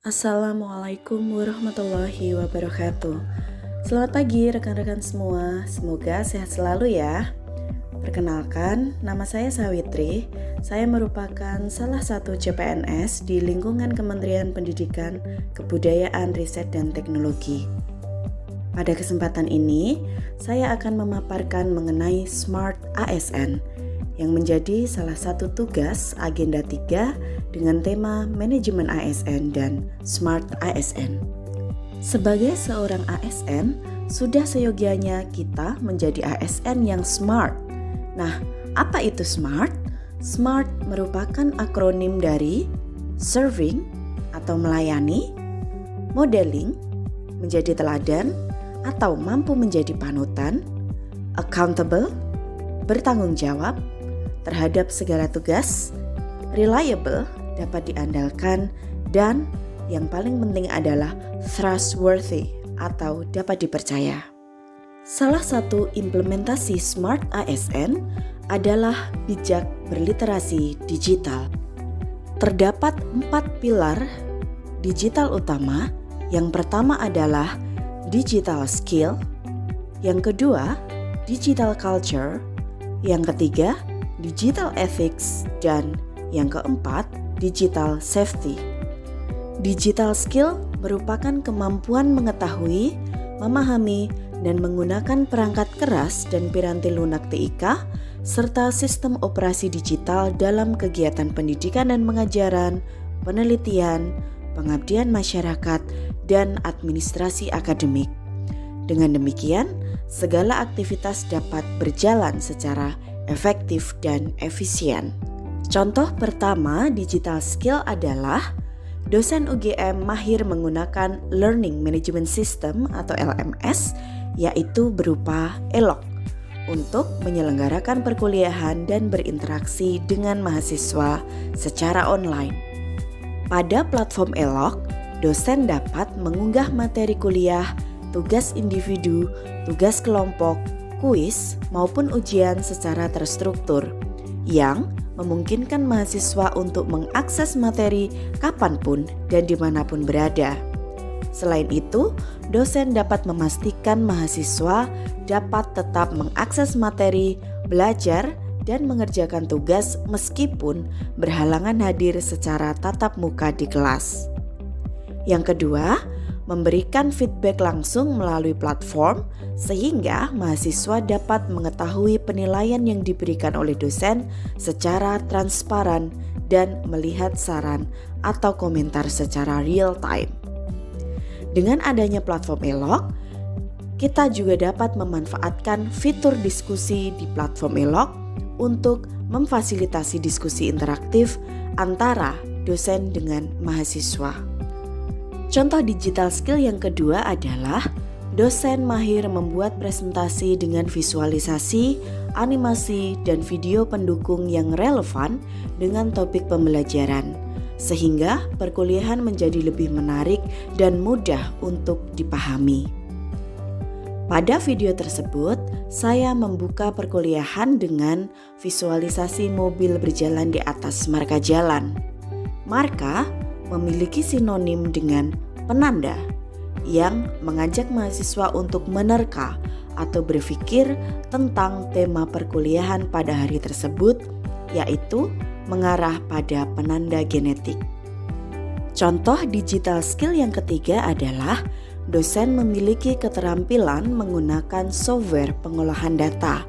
Assalamualaikum warahmatullahi wabarakatuh. Selamat pagi rekan-rekan semua, semoga sehat selalu ya. Perkenalkan, nama saya Sawitri. Saya merupakan salah satu CPNS di lingkungan Kementerian Pendidikan, Kebudayaan, Riset, dan Teknologi. Pada kesempatan ini, saya akan memaparkan mengenai Smart ASN yang menjadi salah satu tugas agenda 3 dengan tema Manajemen ASN dan Smart ASN. Sebagai seorang ASN, sudah seyogianya kita menjadi ASN yang smart. Nah, apa itu smart? Smart merupakan akronim dari serving atau melayani, modeling, menjadi teladan atau mampu menjadi panutan, accountable, bertanggung jawab terhadap segala tugas, reliable, dapat diandalkan, dan yang paling penting adalah trustworthy atau dapat dipercaya. Salah satu implementasi Smart ASN adalah bijak berliterasi digital. Terdapat 4 pilar digital utama. Yang pertama adalah digital skill, yang kedua digital culture, yang ketiga digital ethics, dan yang keempat, digital safety. Digital skill merupakan kemampuan mengetahui, memahami, dan menggunakan perangkat keras dan piranti lunak TIK, serta sistem operasi digital dalam kegiatan pendidikan dan pengajaran, penelitian, pengabdian masyarakat, dan administrasi akademik. Dengan demikian, segala aktivitas dapat berjalan secara efektif dan efisien. Contoh pertama digital skill adalah dosen UGM mahir menggunakan Learning Management System atau LMS, yaitu berupa ELOK, untuk menyelenggarakan perkuliahan dan berinteraksi dengan mahasiswa secara online. Pada platform ELOK, dosen dapat mengunggah materi kuliah, tugas individu, tugas kelompok, kuis maupun ujian secara terstruktur yang memungkinkan mahasiswa untuk mengakses materi kapanpun dan dimanapun berada. Selain itu, dosen dapat memastikan mahasiswa dapat tetap mengakses materi, belajar, dan mengerjakan tugas meskipun berhalangan hadir secara tatap muka di kelas. Yang kedua, memberikan feedback langsung melalui platform sehingga mahasiswa dapat mengetahui penilaian yang diberikan oleh dosen secara transparan dan melihat saran atau komentar secara real time. Dengan adanya platform ELOK, kita juga dapat memanfaatkan fitur diskusi di platform ELOK untuk memfasilitasi diskusi interaktif antara dosen dengan mahasiswa. Contoh digital skill yang kedua adalah dosen mahir membuat presentasi dengan visualisasi, animasi, dan video pendukung yang relevan dengan topik pembelajaran, sehingga perkuliahan menjadi lebih menarik dan mudah untuk dipahami. Pada video tersebut, saya membuka perkuliahan dengan visualisasi mobil berjalan di atas marka jalan. Marka memiliki sinonim dengan penanda yang mengajak mahasiswa untuk menerka atau berpikir tentang tema perkuliahan pada hari tersebut, yaitu mengarah pada penanda genetik. Contoh digital skill yang ketiga adalah dosen memiliki keterampilan menggunakan software pengolahan data,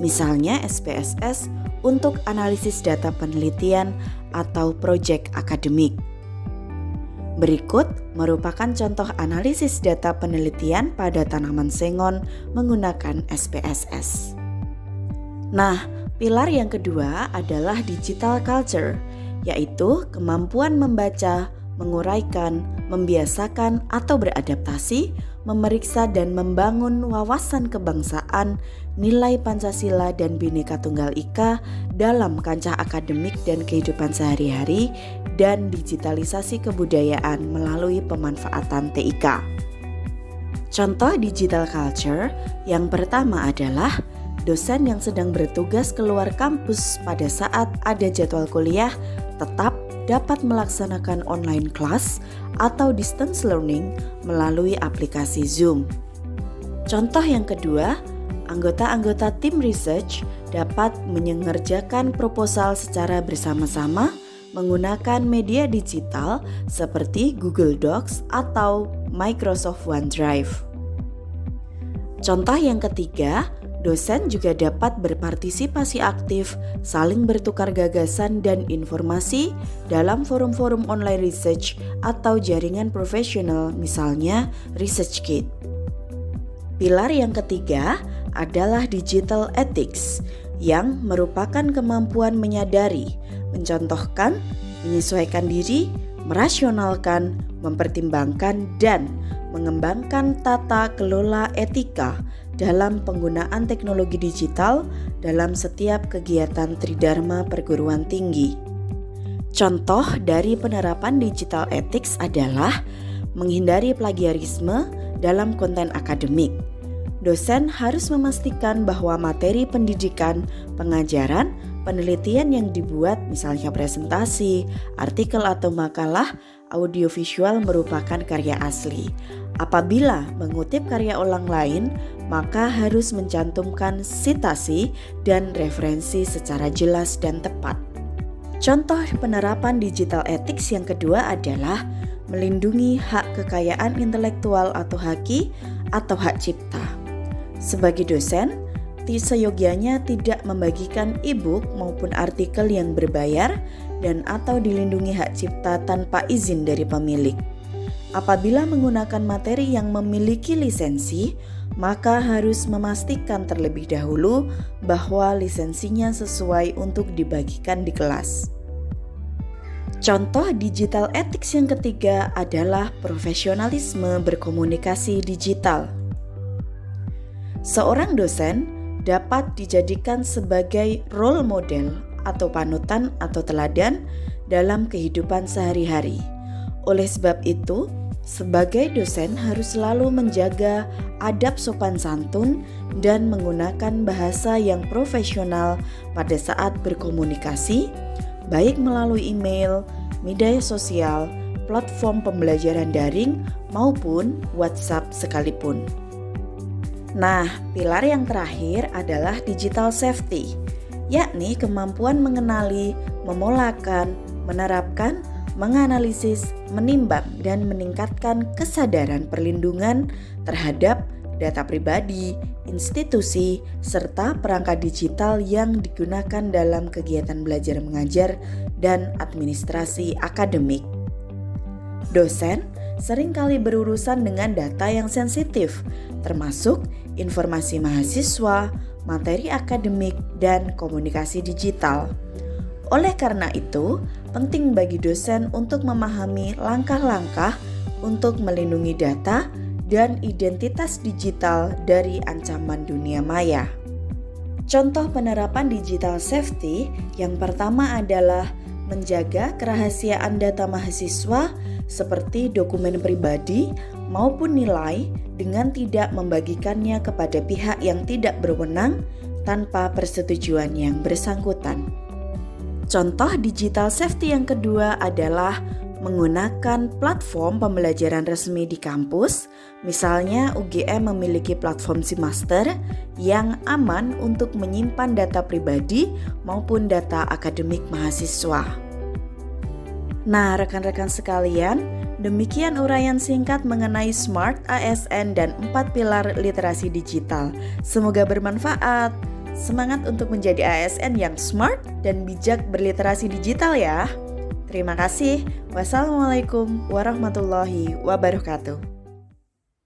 misalnya SPSS untuk analisis data penelitian atau proyek akademik. Berikut merupakan contoh analisis data penelitian pada tanaman sengon menggunakan SPSS. Nah, pilar yang kedua adalah digital culture, yaitu kemampuan membaca, menguraikan, membiasakan atau beradaptasi, memeriksa dan membangun wawasan kebangsaan, nilai Pancasila dan Bhinneka Tunggal Ika dalam kancah akademik dan kehidupan sehari-hari, dan digitalisasi kebudayaan melalui pemanfaatan TIK. Contoh digital culture yang pertama adalah dosen yang sedang bertugas keluar kampus pada saat ada jadwal kuliah tetap dapat melaksanakan online class atau distance learning melalui aplikasi Zoom. Contoh yang kedua, anggota-anggota tim research dapat mengerjakan proposal secara bersama-sama menggunakan media digital seperti Google Docs atau Microsoft OneDrive. Contoh yang ketiga, dosen juga dapat berpartisipasi aktif, saling bertukar gagasan dan informasi dalam forum-forum online research atau jaringan profesional, misalnya ResearchGate. Pilar yang ketiga adalah digital ethics, yang merupakan kemampuan menyadari, mencontohkan, menyesuaikan diri, merasionalkan, mempertimbangkan, dan mengembangkan tata kelola etika dalam penggunaan teknologi digital dalam setiap kegiatan Tridharma perguruan tinggi. Contoh dari penerapan digital ethics adalah menghindari plagiarisme dalam konten akademik. Dosen harus memastikan bahwa materi pendidikan, pengajaran, penelitian yang dibuat, misalnya presentasi, artikel atau makalah, audiovisual merupakan karya asli. Apabila mengutip karya orang lain, maka harus mencantumkan sitasi dan referensi secara jelas dan tepat. Contoh penerapan digital ethics yang kedua adalah melindungi hak kekayaan intelektual atau HAKI atau hak cipta. Sebagai dosen, seyogianya tidak membagikan e-book maupun artikel yang berbayar dan atau dilindungi hak cipta tanpa izin dari pemilik. Apabila menggunakan materi yang memiliki lisensi, maka harus memastikan terlebih dahulu bahwa lisensinya sesuai untuk dibagikan di kelas. Contoh digital ethics yang ketiga adalah profesionalisme berkomunikasi digital. Seorang dosen dapat dijadikan sebagai role model atau panutan atau teladan dalam kehidupan sehari-hari. Oleh sebab itu, sebagai dosen harus selalu menjaga adab sopan santun dan menggunakan bahasa yang profesional pada saat berkomunikasi, baik melalui email, media sosial, platform pembelajaran daring, maupun WhatsApp sekalipun. Nah, pilar yang terakhir adalah digital safety, yakni kemampuan mengenali, memolakan, menerapkan, menganalisis, menimbang, dan meningkatkan kesadaran perlindungan terhadap data pribadi, institusi, serta perangkat digital yang digunakan dalam kegiatan belajar mengajar dan administrasi akademik. Dosen seringkali berurusan dengan data yang sensitif, termasuk informasi mahasiswa, materi akademik, dan komunikasi digital. Oleh karena itu, penting bagi dosen untuk memahami langkah-langkah untuk melindungi data dan identitas digital dari ancaman dunia maya. Contoh penerapan digital safety yang pertama adalah menjaga kerahasiaan data mahasiswa seperti dokumen pribadi maupun nilai dengan tidak membagikannya kepada pihak yang tidak berwenang tanpa persetujuan yang bersangkutan. Contoh digital safety yang kedua adalah menggunakan platform pembelajaran resmi di kampus. Misalnya UGM memiliki platform Simaster yang aman untuk menyimpan data pribadi maupun data akademik mahasiswa. Nah, rekan-rekan sekalian, demikian uraian singkat mengenai Smart ASN dan 4 pilar literasi digital. Semoga bermanfaat. Semangat untuk menjadi ASN yang smart dan bijak berliterasi digital ya. Terima kasih. Wassalamualaikum warahmatullahi wabarakatuh.